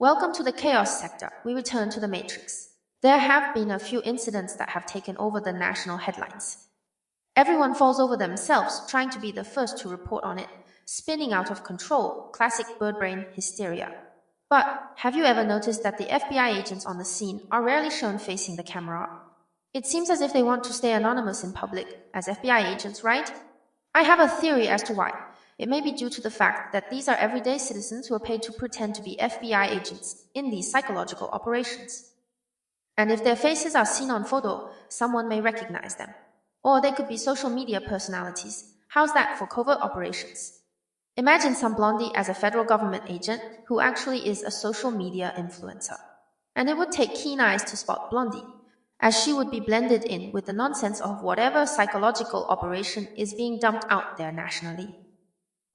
Welcome to the chaos sector. We return to the matrix. There have been a few incidents that have taken over the national headlines. Everyone falls over themselves trying to be the first to report on it, spinning out of control, classic bird brain hysteria. But have you ever noticed that the FBI agents on the scene are rarely shown facing the camera? It seems as if they want to stay anonymous in public, as FBI agents, right? I have a theory as to why. It may be due to the fact that these are everyday citizens who are paid to pretend to be FBI agents in these psychological operations. And if their faces are seen on photo, someone may recognize them. Or they could be social media personalities. How's that for covert operations? Imagine some blondie as a federal government agent who actually is a social media influencer. And it would take keen eyes to spot blondie, as she would be blended in with the nonsense of whatever psychological operation is being dumped out there nationally.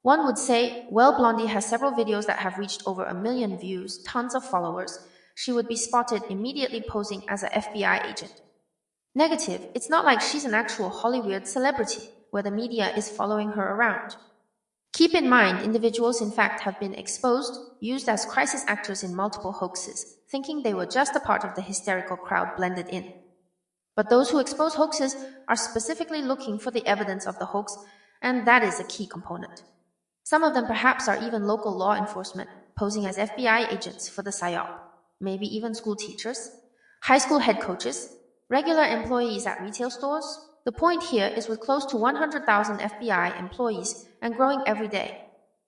One would say, well, Blondie has several videos that have reached over 1 million views, tons of followers. She would be spotted immediately posing as a FBI agent. Negative, it's not like she's an actual Hollywood celebrity, where the media is following her around. Keep in mind, individuals in fact have been exposed, used as crisis actors in multiple hoaxes, thinking they were just a part of the hysterical crowd blended in. But those who expose hoaxes are specifically looking for the evidence of the hoax, and that is a key component. Some of them perhaps are even local law enforcement, posing as FBI agents for the PSYOP, maybe even school teachers, high school head coaches, regular employees at retail stores. The point here is with close to 100,000 FBI employees and growing every day.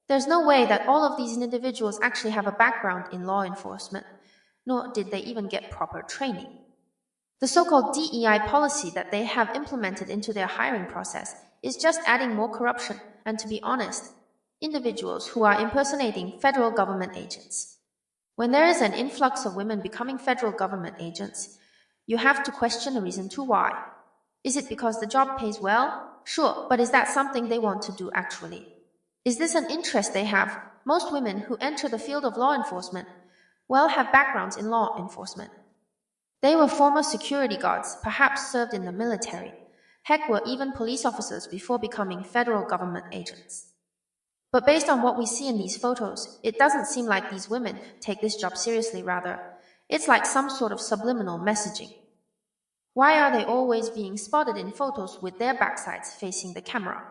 There's no way that all of these individuals actually have a background in law enforcement, nor did they even get proper training. The so-called DEI policy that they have implemented into their hiring process is just adding more corruption and, to be honest, individuals who are impersonating federal government agents. When there is an influx of women becoming federal government agents, you have to question the reason to why. Is it because the job pays well? Sure, but is that something they want to do actually? Is this an interest they have? Most women who enter the field of law enforcement, well, have backgrounds in law enforcement. They were former security guards, perhaps served in the military. Heck, were even police officers before becoming federal government agents. But based on what we see in these photos, it doesn't seem like these women take this job seriously, rather. It's like some sort of subliminal messaging. Why are they always being spotted in photos with their backsides facing the camera?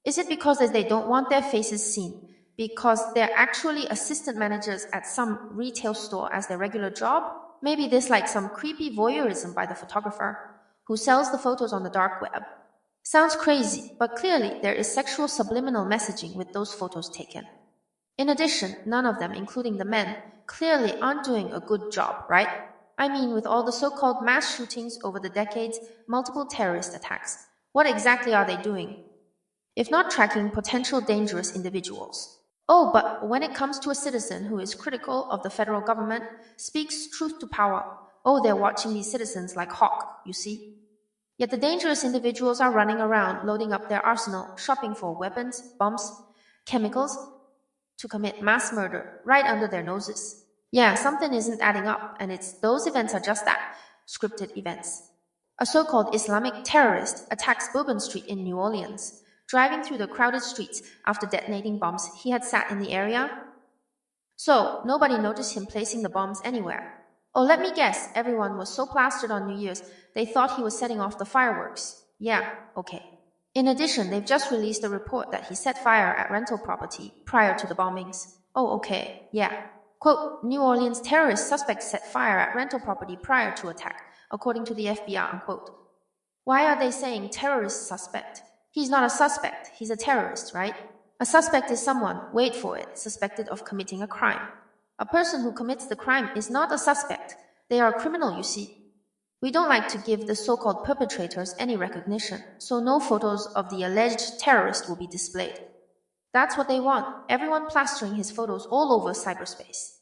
Is it because they don't want their faces seen? Because they're actually assistant managers at some retail store as their regular job? Maybe there's like some creepy voyeurism by the photographer who sells the photos on the dark web. Sounds crazy, but clearly there is sexual subliminal messaging with those photos taken. In addition, none of them, including the men, clearly aren't doing a good job, right? I mean, with all the so-called mass shootings over the decades, multiple terrorist attacks, what exactly are they doing? If not tracking potential dangerous individuals. Oh, but when it comes to a citizen who is critical of the federal government, speaks truth to power, oh, they're watching these citizens like hawk, you see? Yet the dangerous individuals are running around, loading up their arsenal, shopping for weapons, bombs, chemicals, to commit mass murder right under their noses. Yeah, something isn't adding up, and those events are just that, scripted events. A so-called Islamic terrorist attacks Bourbon Street in New Orleans, driving through the crowded streets after detonating bombs he had sat in the area. So, nobody noticed him placing the bombs anywhere. Oh, let me guess, everyone was so plastered on New Year's, they thought he was setting off the fireworks. Yeah, okay. In addition, they've just released a report that he set fire at rental property prior to the bombings. Oh, okay, yeah. Quote, New Orleans Terrace suspects set fire at rental property prior to attack, according to the FBI, unquote. Why are they saying terrorist suspect? He's not a suspect, he's a terrorist, right? A suspect is someone, wait for it, suspected of committing a crime. A person who commits the crime is not a suspect. They are a criminal, you see. We don't like to give the so-called perpetrators any recognition, so no photos of the alleged terrorist will be displayed. That's what they want, everyone plastering his photos all over cyberspace.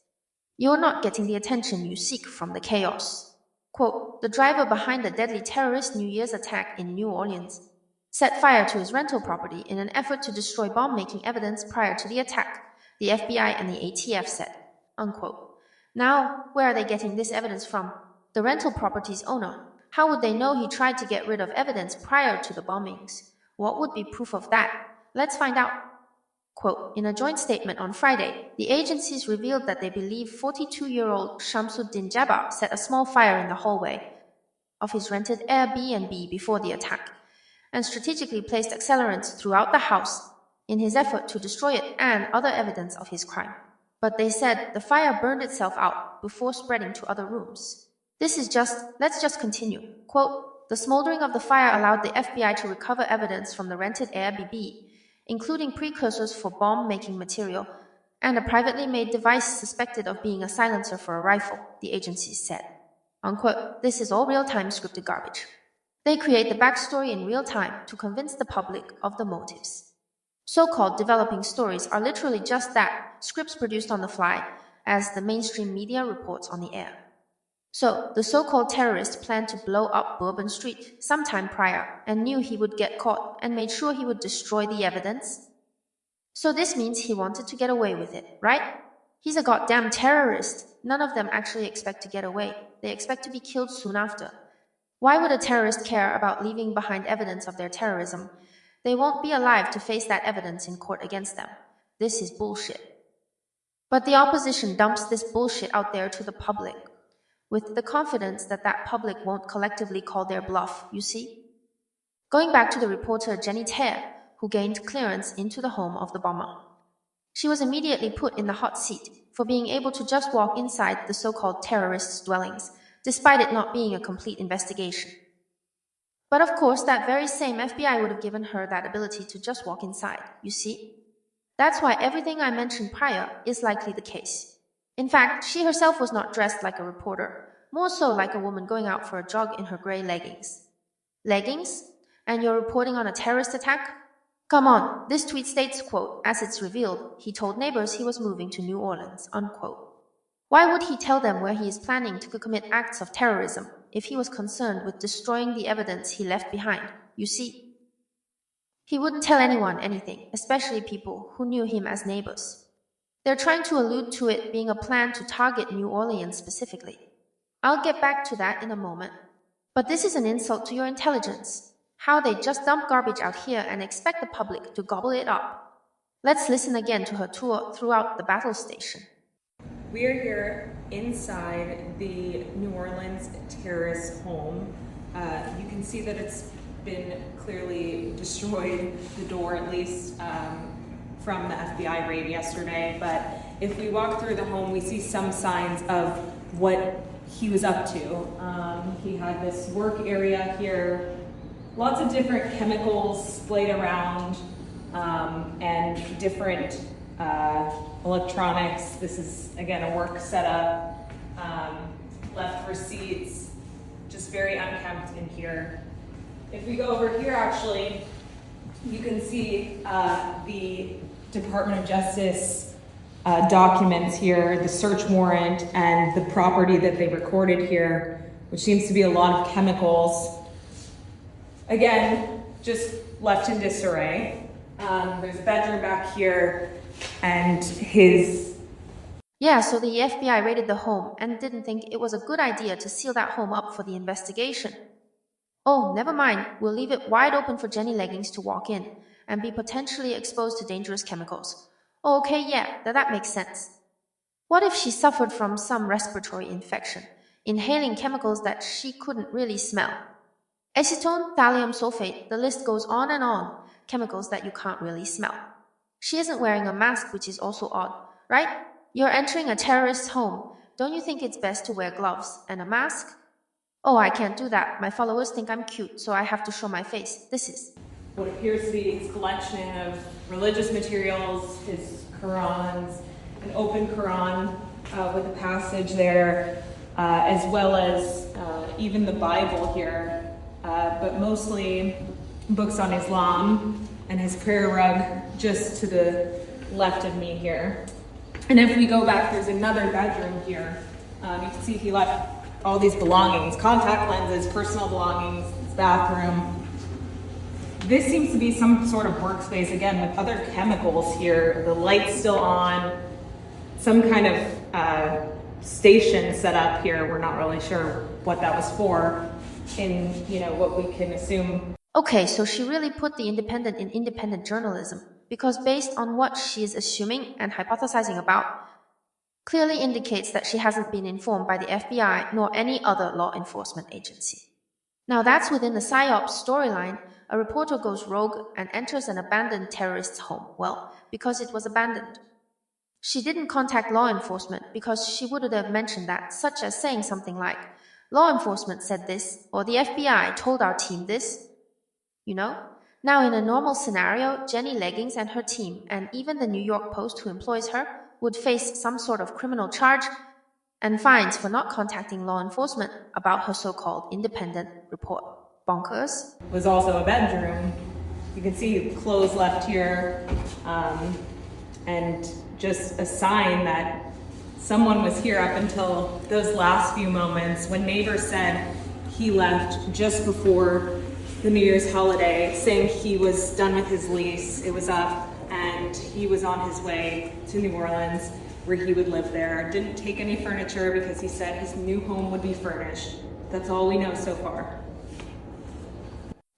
You're not getting the attention you seek from the chaos. Quote, the driver behind the deadly terrorist New Year's attack in New Orleans set fire to his rental property in an effort to destroy bomb-making evidence prior to the attack, the FBI and the ATF said. Unquote. Now, where are they getting this evidence from? The rental property's owner. How would they know he tried to get rid of evidence prior to the bombings? What would be proof of that? Let's find out. Quote, in a joint statement on Friday, the agencies revealed that they believe 42-year-old Shamsuddin Jabbar set a small fire in the hallway of his rented Airbnb before the attack, and strategically placed accelerants throughout the house in his effort to destroy it and other evidence of his crime. But they said the fire burned itself out before spreading to other rooms. Let's just continue. Quote, the smoldering of the fire allowed the FBI to recover evidence from the rented Airbnb, including precursors for bomb-making material and a privately made device suspected of being a silencer for a rifle, the agencies said. Unquote. This is all real-time scripted garbage. They create the backstory in real time to convince the public of the motives. So-called developing stories are literally just that, scripts produced on the fly, as the mainstream media reports on the air. So, the so-called terrorist planned to blow up Bourbon Street sometime prior and knew he would get caught and made sure he would destroy the evidence. So this means he wanted to get away with it, right? He's a goddamn terrorist. None of them actually expect to get away. They expect to be killed soon after. Why would a terrorist care about leaving behind evidence of their terrorism? They won't be alive to face that evidence in court against them. This is bullshit. But the opposition dumps this bullshit out there to the public, with the confidence that that public won't collectively call their bluff, you see? Going back to the reporter Jenny Tare, who gained clearance into the home of the bomber. She was immediately put in the hot seat for being able to just walk inside the so-called terrorists' dwellings, despite it not being a complete investigation. But of course, that very same FBI would have given her that ability to just walk inside, you see? That's why everything I mentioned prior is likely the case. In fact, she herself was not dressed like a reporter, more so like a woman going out for a jog in her gray leggings. Leggings? And you're reporting on a terrorist attack? Come on, this tweet states, quote, as it's revealed, he told neighbors he was moving to New Orleans, unquote. Why would he tell them where he is planning to commit acts of terrorism if he was concerned with destroying the evidence he left behind? You see, he wouldn't tell anyone anything, especially people who knew him as neighbors. They're trying to allude to it being a plan to target New Orleans specifically. I'll get back to that in a moment. But this is an insult to your intelligence. How they just dump garbage out here and expect the public to gobble it up. Let's listen again to her tour throughout the battle station. We are here inside the New Orleans Terrace home. You can see that it's been clearly destroyed, the door at least, from the FBI raid yesterday. But if we walk through the home, we see some signs of what he was up to. He had this work area here, lots of different chemicals splayed around, and different electronics. This is, again, a work setup, left receipts, just very unkempt in here. If we go over here, actually, you can see the Department of Justice documents here, the search warrant, and the property that they recorded here, which seems to be a lot of chemicals. Again, just left in disarray. There's a bedroom back here, and his... Yeah, so the FBI raided the home and didn't think it was a good idea to seal that home up for the investigation. Oh, never mind, we'll leave it wide open for Jenny Leggings to walk in and be potentially exposed to dangerous chemicals. Oh, okay, yeah, that makes sense. What if she suffered from some respiratory infection, inhaling chemicals that she couldn't really smell? Acetone, thallium sulfate, the list goes on, chemicals that you can't really smell. She isn't wearing a mask, which is also odd, right? You're entering a terrorist's home. Don't you think it's best to wear gloves and a mask? Oh, I can't do that. My followers think I'm cute, so I have to show my face. This is what appears to be his collection of religious materials, his Qurans, an open Quran with a passage there, as well as even the Bible here. But mostly books on Islam, and his prayer rug just to the left of me here. And if we go back, there's another bedroom here. You can see he left all these belongings, contact lenses, personal belongings, his bathroom. This seems to be some sort of workspace, again, with other chemicals here. The light's still on, some kind of station set up here. We're not really sure what that was for. In, what we can assume. Okay, so she really put the independent in independent journalism, because based on what she is assuming and hypothesizing about, clearly indicates that she hasn't been informed by the FBI nor any other law enforcement agency. Now that's within the PSYOPs storyline. A reporter goes rogue and enters an abandoned terrorist's home. Well, because it was abandoned. She didn't contact law enforcement because she would have mentioned that, such as saying something like, "Law enforcement said this," or "The FBI told our team this." You know? Now, in a normal scenario, Jenny Leggings and her team, and even the New York Post who employs her, would face some sort of criminal charge and fines for not contacting law enforcement about her so-called independent report. Bonkers. Was also a bedroom. You can see clothes left here, and just a sign that someone was here up until those last few moments when neighbors said he left just before the New Year's holiday, saying he was done with his lease, it was up, and he was on his way to New Orleans where he would live there. Didn't take any furniture because he said his new home would be furnished. That's all we know so far.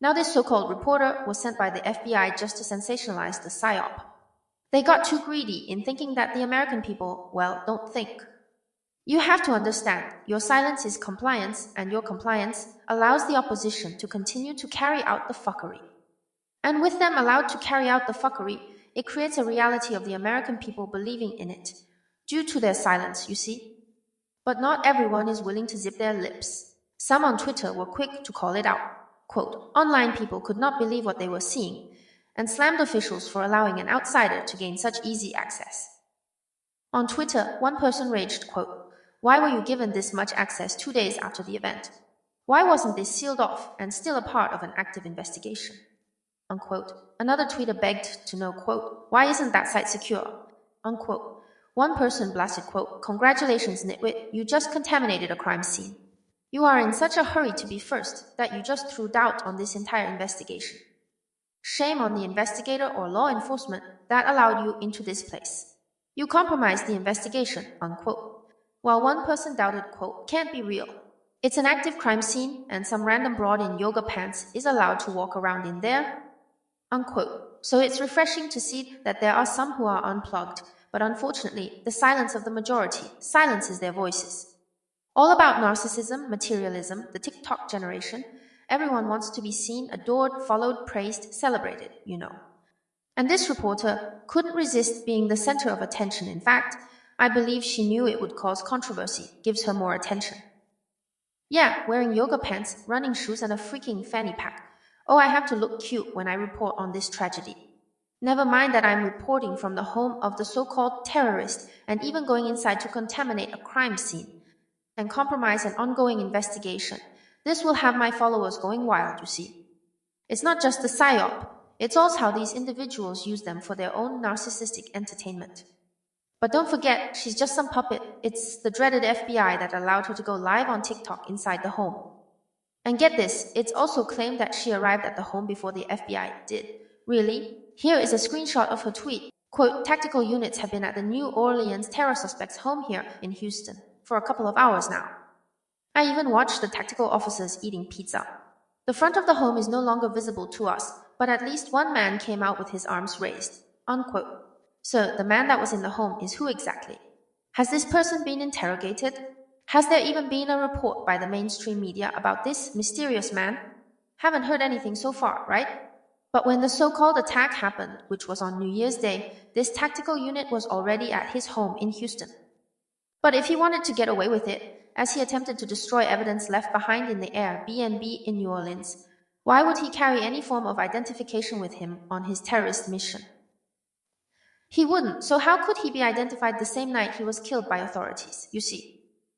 Now this so-called reporter was sent by the FBI just to sensationalize the PSYOP. They got too greedy in thinking that the American people, well, don't think. You have to understand, your silence is compliance, and your compliance allows the opposition to continue to carry out the fuckery. And with them allowed to carry out the fuckery, it creates a reality of the American people believing in it, due to their silence, you see. But not everyone is willing to zip their lips. Some on Twitter were quick to call it out. Quote, "Online people could not believe what they were seeing," and slammed officials for allowing an outsider to gain such easy access. On Twitter, one person raged, quote, "Why were you given this much access 2 days after the event? Why wasn't this sealed off and still a part of an active investigation?" Unquote. Another tweeter begged to know, quote, "Why isn't that site secure?" Unquote. One person blasted, quote, "Congratulations, nitwit, you just contaminated a crime scene. You are in such a hurry to be first that you just threw doubt on this entire investigation. Shame on the investigator or law enforcement that allowed you into this place. You compromised the investigation," unquote. While one person doubted, quote, "Can't be real. It's an active crime scene and some random broad in yoga pants is allowed to walk around in there," unquote. So it's refreshing to see that there are some who are unplugged, but unfortunately, the silence of the majority silences their voices. All about narcissism, materialism, the TikTok generation, everyone wants to be seen, adored, followed, praised, celebrated, you know. And this reporter couldn't resist being the center of attention. In fact, I believe she knew it would cause controversy, gives her more attention. Yeah, wearing yoga pants, running shoes, and a freaking fanny pack. Oh, I have to look cute when I report on this tragedy. Never mind that I'm reporting from the home of the so-called terrorist and even going inside to contaminate a crime scene and compromise an ongoing investigation. This will have my followers going wild, you see. It's not just the PSYOP, it's also how these individuals use them for their own narcissistic entertainment. But don't forget, she's just some puppet. It's the dreaded FBI that allowed her to go live on TikTok inside the home. And get this, it's also claimed that she arrived at the home before the FBI did. Really? Here is a screenshot of her tweet. Quote, "Tactical units have been at the New Orleans Terrace suspect's home here in Houston for a couple of hours now. I even watched the tactical officers eating pizza. The front of the home is no longer visible to us, but at least one man came out with his arms raised." Unquote. So, the man that was in the home is who exactly? Has this person been interrogated? Has there even been a report by the mainstream media about this mysterious man? Haven't heard anything so far, right? But when the so-called attack happened, which was on New Year's Day, this tactical unit was already at his home in Houston. But if he wanted to get away with it, as he attempted to destroy evidence left behind in the Airbnb in New Orleans, why would he carry any form of identification with him on his terrorist mission? He wouldn't, so how could he be identified the same night he was killed by authorities? You see.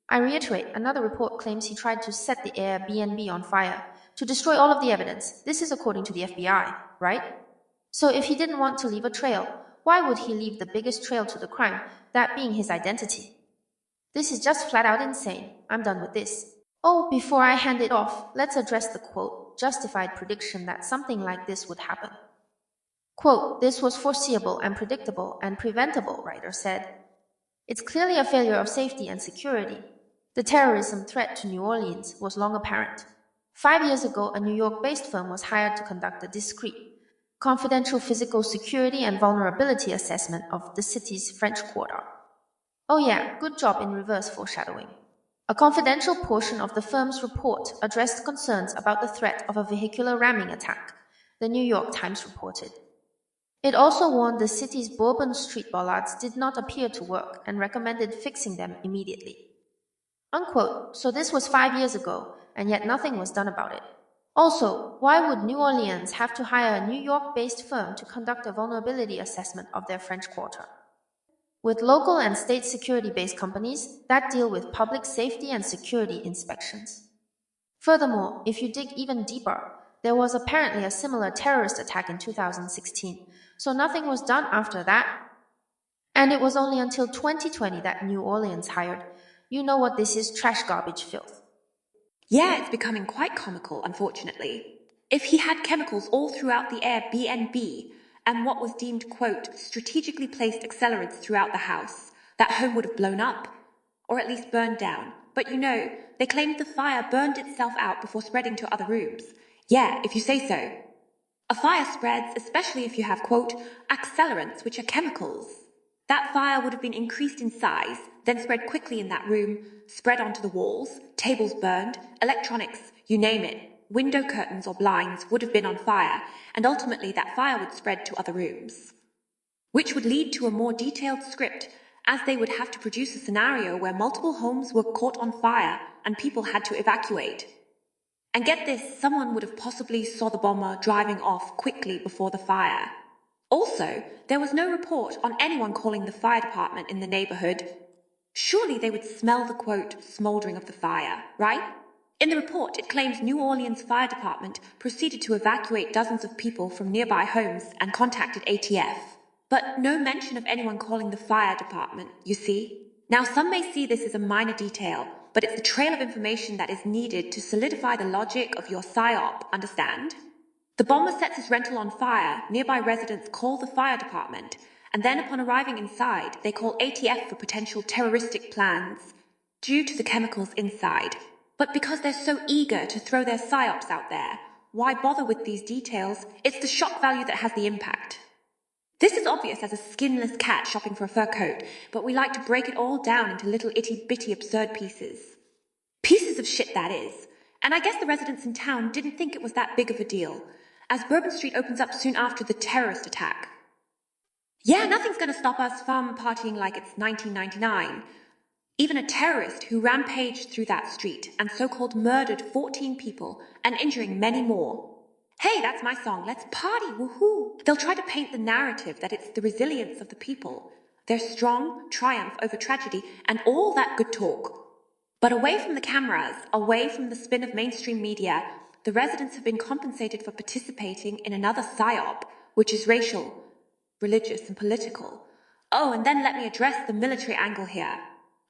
I reiterate, another report claims he tried to set the Airbnb on fire, to destroy all of the evidence. This is according to the FBI, right? So if he didn't want to leave a trail, why would he leave the biggest trail to the crime, that being his identity? This is just flat out insane. I'm done with this. Oh, before I hand it off, let's address the quote, justified prediction that something like this would happen. Quote, "This was foreseeable and predictable and preventable," writer said. It's clearly a failure of safety and security. The terrorism threat to New Orleans was long apparent. 5 years ago, a New York-based firm was hired to conduct a discreet, confidential physical security and vulnerability assessment of the city's French Quarter. Oh, yeah, good job in reverse foreshadowing. A confidential portion of the firm's report addressed concerns about the threat of a vehicular ramming attack, the New York Times reported. It also warned the city's Bourbon Street bollards did not appear to work and recommended fixing them immediately. Unquote. So this was 5 years ago, and yet nothing was done about it. Also, why would New Orleans have to hire a New York based firm to conduct a vulnerability assessment of their French Quarter? With local and state security based companies that deal with public safety and security inspections. Furthermore, if you dig even deeper, there was apparently a similar terrorist attack in 2016, so nothing was done after that. And it was only until 2020 that New Orleans hired. You know what this is, trash garbage filth. Yeah, it's becoming quite comical, unfortunately. If he had chemicals all throughout the Airbnb and what was deemed, quote, strategically placed accelerants throughout the house, that home would have blown up, or at least burned down. But you know, they claimed the fire burned itself out before spreading to other rooms. Yeah, if you say so. A fire spreads, especially if you have, quote, accelerants, which are chemicals. That fire would have been increased in size, then spread quickly in that room, spread onto the walls, tables burned, electronics, you name it, window curtains or blinds would have been on fire, and ultimately that fire would spread to other rooms. Which would lead to a more detailed script, as they would have to produce a scenario where multiple homes were caught on fire and people had to evacuate. And get this, someone would have possibly saw the bomber driving off quickly before the fire. Also, there was no report on anyone calling the fire department in the neighborhood. Surely they would smell the, quote, smoldering of the fire, right? In the report, it claims New Orleans Fire Department proceeded to evacuate dozens of people from nearby homes and contacted ATF. But no mention of anyone calling the fire department, you see? Now, some may see this as a minor detail, but it's the trail of information that is needed to solidify the logic of your PSYOP, understand? The bomber sets his rental on fire, nearby residents call the fire department, and then upon arriving inside, they call ATF for potential terroristic plans, due to the chemicals inside. But because they're so eager to throw their PSYOPs out there, why bother with these details? It's the shock value that has the impact. This is obvious as a skinless cat shopping for a fur coat, but we like to break it all down into little itty-bitty absurd pieces. Pieces of shit, that is. And I guess the residents in town didn't think it was that big of a deal, as Bourbon Street opens up soon after the terrorist attack. Yeah, nothing's going to stop us from partying like it's 1999. Even a terrorist who rampaged through that street and so-called murdered 14 people and injuring many more. Hey, that's my song. Let's party, woohoo! They'll try to paint the narrative that it's the resilience of the people, their strong triumph over tragedy, and all that good talk. But away from the cameras, away from the spin of mainstream media, the residents have been compensated for participating in another PSYOP, which is racial, religious, and political. Oh, and then let me address the military angle here.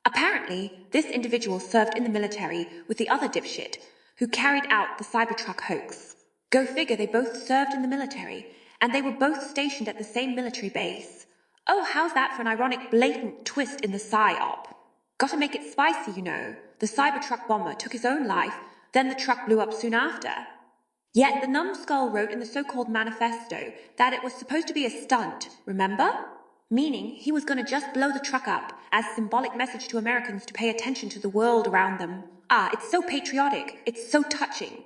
Apparently, this individual served in the military with the other dipshit who carried out the Cybertruck hoax. Go figure, they both served in the military, and they were both stationed at the same military base. Oh, how's that for an ironic, blatant twist in the PSYOP? Gotta make it spicy, you know. The Cybertruck bomber took his own life, then the truck blew up soon after. Yet the numbskull wrote in the so-called manifesto that it was supposed to be a stunt, remember? Meaning he was going to just blow the truck up as symbolic message to Americans to pay attention to the world around them. Ah, it's so patriotic. It's so touching.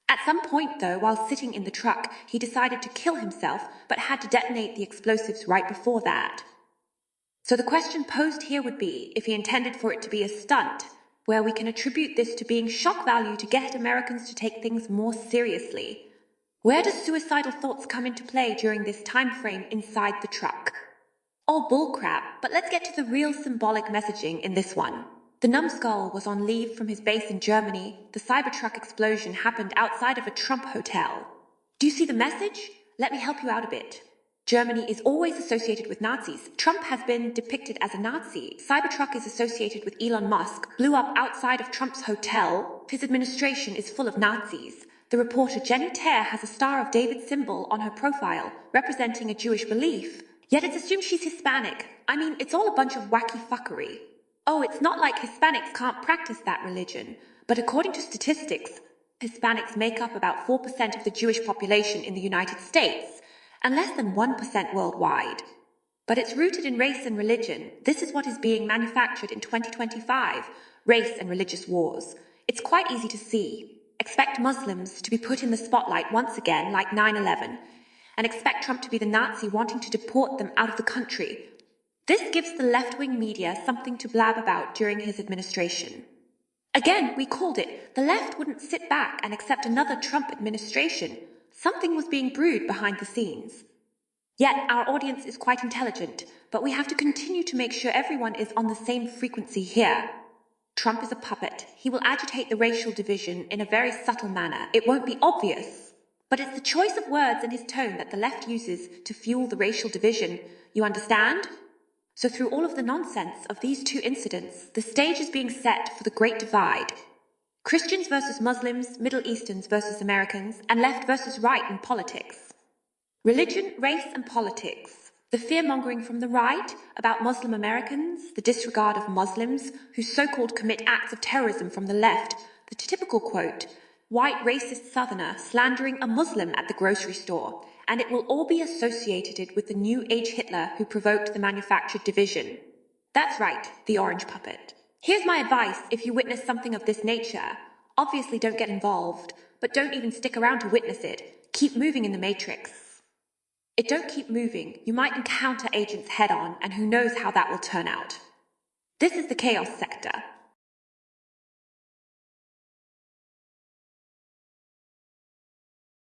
At some point, though, while sitting in the truck, he decided to kill himself, but had to detonate the explosives right before that. So the question posed here would be if he intended for it to be a stunt, where we can attribute this to being shock value to get Americans to take things more seriously. Where does suicidal thoughts come into play during this time frame inside the truck? All bullcrap, but let's get to the real symbolic messaging in this one. The numbskull was on leave from his base in Germany. The Cybertruck explosion happened outside of a Trump hotel. Do you see the message? Let me help you out a bit. Germany is always associated with Nazis. Trump has been depicted as a Nazi. Cybertruck is associated with Elon Musk, blew up outside of Trump's hotel. His administration is full of Nazis. The reporter Jenny Tare has a Star of David symbol on her profile, representing a Jewish belief. Yet it's assumed she's Hispanic. I mean, it's all a bunch of wacky fuckery. Oh, it's not like Hispanics can't practice that religion, but according to statistics, Hispanics make up about 4% of the Jewish population in the United States, and less than 1% worldwide. But it's rooted in race and religion. This is what is being manufactured in 2025, race and religious wars. It's quite easy to see. Expect Muslims to be put in the spotlight once again, like 9/11, and expect Trump to be the Nazi wanting to deport them out of the country. This gives the left-wing media something to blab about during his administration. Again, we called it. The left wouldn't sit back and accept another Trump administration. Something was being brewed behind the scenes. Yet, our audience is quite intelligent, but we have to continue to make sure everyone is on the same frequency here. Trump is a puppet. He will agitate the racial division in a very subtle manner. It won't be obvious. But it's the choice of words and his tone that the left uses to fuel the racial division. You understand? So through all of the nonsense of these two incidents, the stage is being set for the Great Divide. Christians versus Muslims, Middle Easterns versus Americans, and left versus right in politics. Religion, race, and politics. The fear-mongering from the right about Muslim Americans, the disregard of Muslims who so-called commit acts of terrorism from the left, the typical quote, white racist southerner slandering a Muslim at the grocery store, and it will all be associated with the new age Hitler who provoked the manufactured division. That's right, the orange puppet. Here's my advice if you witness something of this nature. Obviously don't get involved, but don't even stick around to witness it. Keep moving in the matrix. If don't keep moving, you might encounter agents head-on, and who knows how that will turn out. This is the Chaos Sector.